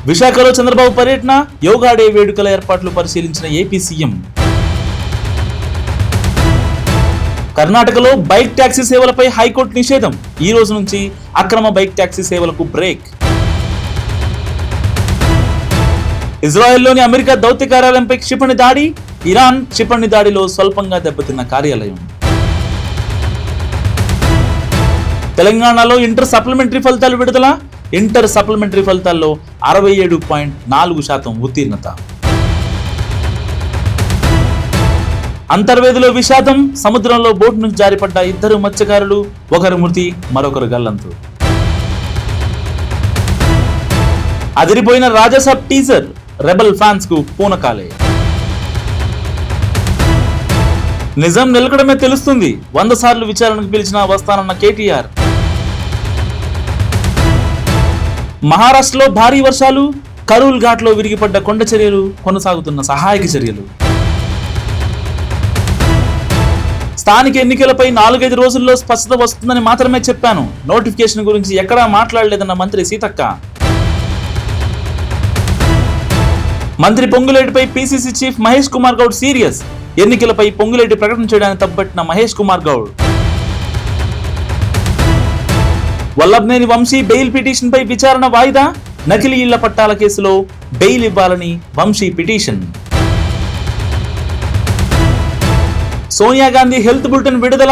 విశాఖలో చంద్రబాబు పర్యటన, యోగా డే వేడుకల ఏర్పాట్లు పరిశీలించిన ఏపీ సీఎం. కర్ణాటకలో బైక్ ట్యాక్సీ సేవలపై హైకోర్టు నిషేధం. ఈ రోజు నుంచి అక్రమ బైక్ ట్యాక్సీ సేవలకు బ్రేక్. ఇజ్రాయెల్లోని అమెరికా దౌత్య కార్యాలయంపై క్షిపణి దాడి. ఇరాన్ క్షిపణి దాడిలో స్వల్పంగా దెబ్బతిన్న కార్యాలయం. తెలంగాణలో ఇంటర్ సప్లిమెంటరీ ఫలితాలు విడుదల. ఇంటర్ సప్లిమెంటరీ ఫలితాల్లో 67.4% ఉత్తీర్ణత. అంతర్వేదిలో విషాదం. సముద్రంలో బోటు నుంచి జారిపడ్డ 2 మత్స్యకారులు, ఒకరు మృతి, మరొకరు గల్లంతు. అదిరిపోయిన రాజాసాబ్ టీజర్ రెబల్ ఫ్యాన్స్ కు పూనకాలే. నిజం నిలకడమే తెలుస్తుంది. 100 సార్లు విచారణకు పిలిచినా వస్తానన్న కేటీఆర్. మహారాష్ట్రలో భారీ వర్షాలు. కరూల్ ఘాట్లో విరిగిపడ్డ కొండ చర్యలు, కొనసాగుతున్న సహాయక చర్యలు. స్థానిక ఎన్నికలపై 4-5 రోజుల్లో స్పష్టత వస్తుందని మాత్రమే చెప్పాను. నోటిఫికేషన్ గురించి ఎక్కడా మాట్లాడలేదన్న మంత్రి సీతక్క. మంత్రి పొంగులేటిపై PCC chief Mahesh Kumar Goud serious. ఎన్నికలపై పొంగులేటి ప్రకటన చేయడానికి తప్పబట్టిన మహేష్ కుమార్ గౌడ్. వల్లభనేని వంశీ బెయిల్ పిటిషన్ పై విచారణ వాయిదా. నకిలీ ఇళ్ల పట్టాల కేసులో బెయిల్ ఇవ్వాలని Vamsi petition. Sonia Gandhi health bulletin విడుదల.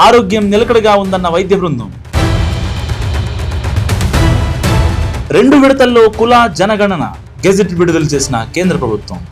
ఆరోగ్యం నిలకడగా ఉందన్న వైద్య బృందం. 2 విడతల్లో కుల జనగణన గెజెట్ విడుదల చేసిన కేంద్ర ప్రభుత్వం.